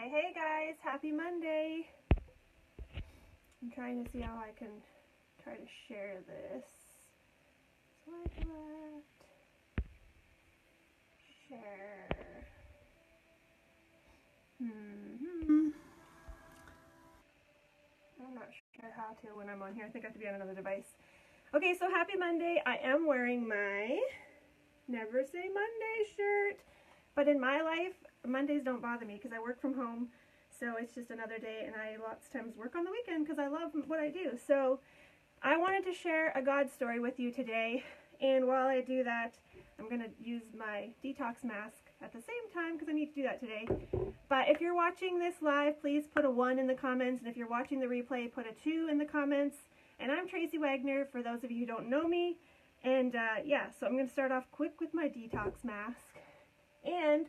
Hey guys, happy Monday. I'm trying to see how I can try to share this. Swipe left. Share. I'm not sure how to when I'm on here. I think I have to be on another device. Okay, so happy Monday. I am wearing my Never Say Monday shirt. But in my life, Mondays don't bother me because I work from home. So it's just another day, and I lots of times work on the weekend because I love what I do. So I wanted to share a God story with you today. And while I do that, I'm going to use my detox mask at the same time because I need to do that today. But if you're watching this live, please put a 1 in the comments. And if you're watching the replay, put a 2 in the comments. And I'm Tracy Wagner, for those of you who don't know me. And yeah, so I'm going to start off quick with my detox mask. And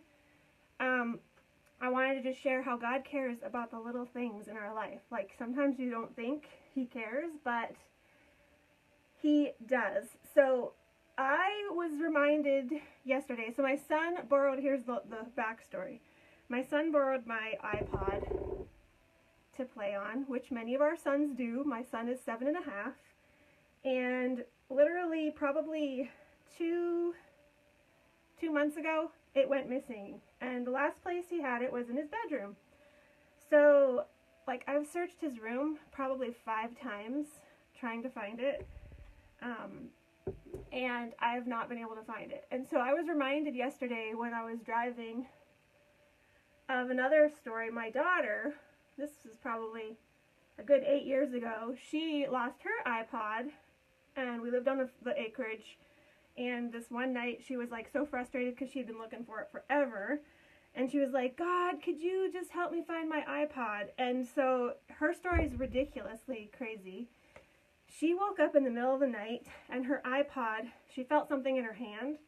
I wanted to just share how God cares about the little things in our life. Like, sometimes you don't think He cares, but He does. So I was reminded yesterday, so my son borrowed, here's the backstory. My son borrowed my iPod to play on, which many of our sons do. My son is 7.5, and literally probably two months ago, it went missing, and the last place he had it was in his bedroom. So, like, I've searched his room probably 5 times trying to find it, and I have not been able to find it. And so I was reminded yesterday when I was driving of another story. My daughter, this was probably a good 8 years ago, she lost her iPod, and we lived on the acreage. And this one night, she was like so frustrated because she had been looking for it forever. And she was like, God, could you just help me find my iPod? And so her story is ridiculously crazy. She woke up in the middle of the night, and her iPod, she felt something in her hand.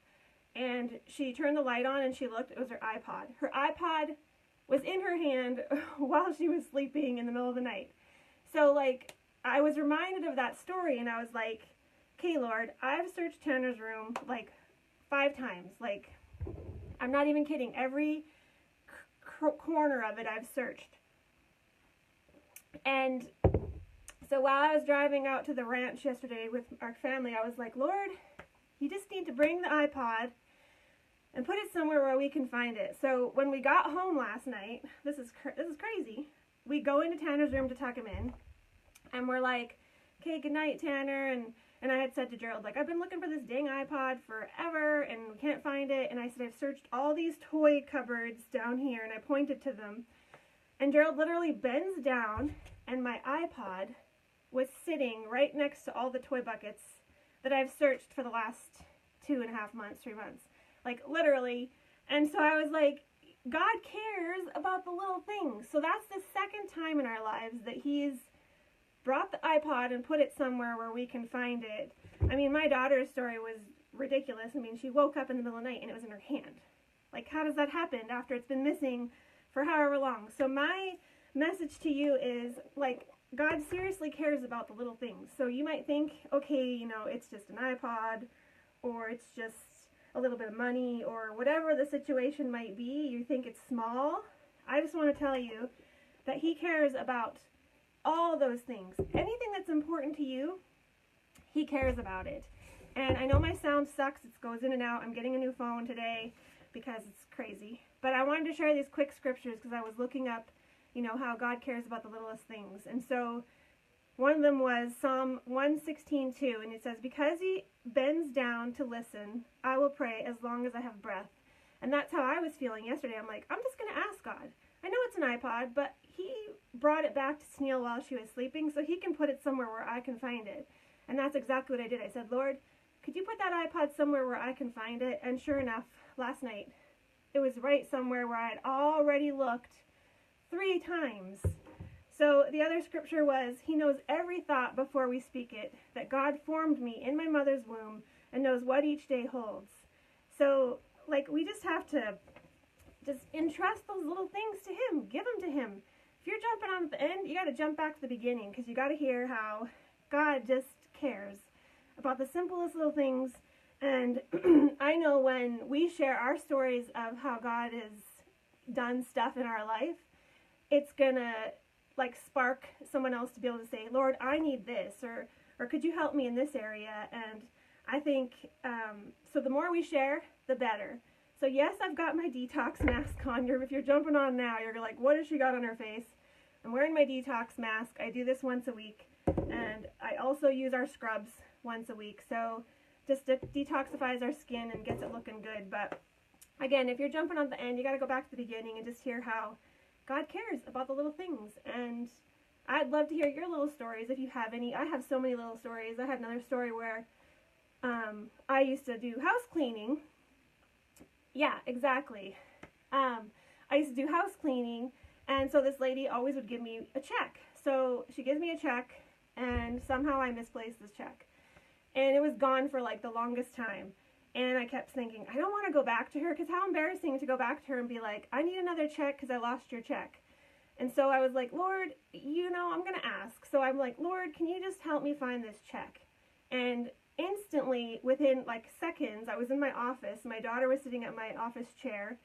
And she turned the light on and she looked, it was her iPod. Her iPod was in her hand while she was sleeping in the middle of the night. So, like, I was reminded of that story, and I was like, okay, Lord, I've searched Tanner's room like 5 times. Like, I'm not even kidding. Every corner of it I've searched. And so while I was driving out to the ranch yesterday with our family, I was like, Lord, you just need to bring the iPod and put it somewhere where we can find it. So when we got home last night, this is crazy. We go into Tanner's room to tuck him in, and we're like, okay, good night, Tanner. And I had said to Gerald, like, I've been looking for this dang iPod forever, and we can't find it. And I said, I've searched all these toy cupboards down here, and I pointed to them. And Gerald literally bends down, and my iPod was sitting right next to all the toy buckets that I've searched for the last 2.5 months, 3 months. Like, literally. And so I was like, God cares about the little things. So that's the second time in our lives that He's brought the iPod and put it somewhere where we can find it. I mean, my daughter's story was ridiculous. I mean, she woke up in the middle of the night and it was in her hand. Like, how does that happen after it's been missing for however long? So my message to you is, like, God seriously cares about the little things. So you might think, okay, you know, it's just an iPod, or it's just a little bit of money, or whatever the situation might be. You think it's small. I just want to tell you that He cares about all those things. Anything that's important to you, He cares about it. And I know my sound sucks. It goes in and out. I'm getting a new phone today because it's crazy. But I wanted to share these quick scriptures because I was looking up, you know, how God cares about the littlest things. And so one of them was Psalm 116:2, and it says, because He bends down to listen, I will pray as long as I have breath. And that's how I was feeling yesterday. I'm like, I'm just going to ask God. I know it's an iPod, but He brought it back to Sneal while she was sleeping, so He can put it somewhere where I can find it. And that's exactly what I did. I said, Lord, could you put that iPod somewhere where I can find it? And sure enough, last night, it was right somewhere where I had already looked 3 times. So the other scripture was, He knows every thought before we speak it, that God formed me in my mother's womb and knows what each day holds. So, like, we just have to just entrust those little things to Him. Give them to Him. If you're jumping on at the end, you got to jump back to the beginning, because you got to hear how God just cares about the simplest little things. And I know when we share our stories of how God has done stuff in our life, it's gonna like spark someone else to be able to say, Lord, I need this, or could you help me in this area? And I think, so the more we share, the better. So yes, I've got my detox mask on. If you're jumping on now, you're like, what has she got on her face? I'm wearing my detox mask. I do this once a week. And I also use our scrubs once a week. So just detoxifies our skin and gets it looking good. But again, if you're jumping on the end, you got to go back to the beginning and just hear how God cares about the little things. And I'd love to hear your little stories if you have any. I have so many little stories. I had another story where I used to do house cleaning. Yeah, exactly. I used to do house cleaning, and so this lady always would give me a check. So she gives me a check, and somehow I misplaced this check. And it was gone for like the longest time. And I kept thinking, I don't want to go back to her, because how embarrassing to go back to her and be like, I need another check because I lost your check. And so I was like, Lord, you know, I'm going to ask. So I'm like, Lord, can you just help me find this check? And instantly, within like seconds, I was in my office. My daughter was sitting at my office chair.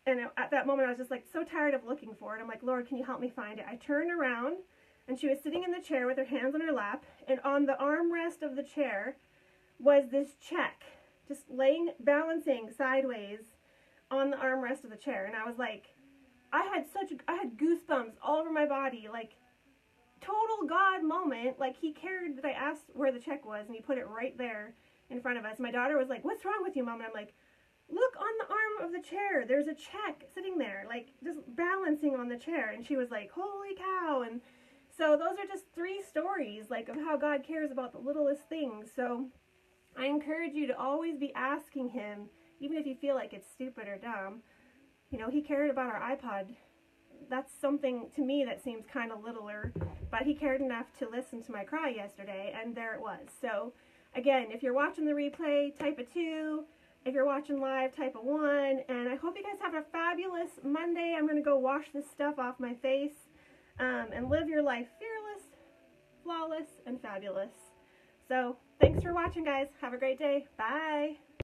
And at that moment, I was just like so tired of looking for it. I'm like, Lord, can you help me find it? I turned around, and she was sitting in the chair with her hands on her lap. And on the armrest of the chair was this check, just balancing sideways on the armrest of the chair. And I was like, I had goosebumps all over my body, like total God moment. Like he cared that I asked where the check was, and he put it right there in front of us. My daughter was like, what's wrong with you, Mom? And I'm like, look on the arm of the chair. There's a check sitting there, like just balancing on the chair. And she was like, holy cow. And so those are just 3 stories like of how God cares about the littlest things. So I encourage you to always be asking him, even if you feel like it's stupid or dumb. You know, he cared about our iPod. That's something to me that seems kind of littler, but he cared enough to listen to my cry yesterday, and there it was. So again, if you're watching the replay, type a 2. If you're watching live, type a 1. And I hope you guys have a fabulous Monday. I'm going to go wash this stuff off my face and live your life fearless, flawless, and fabulous. So thanks for watching, guys. Have a great day. Bye.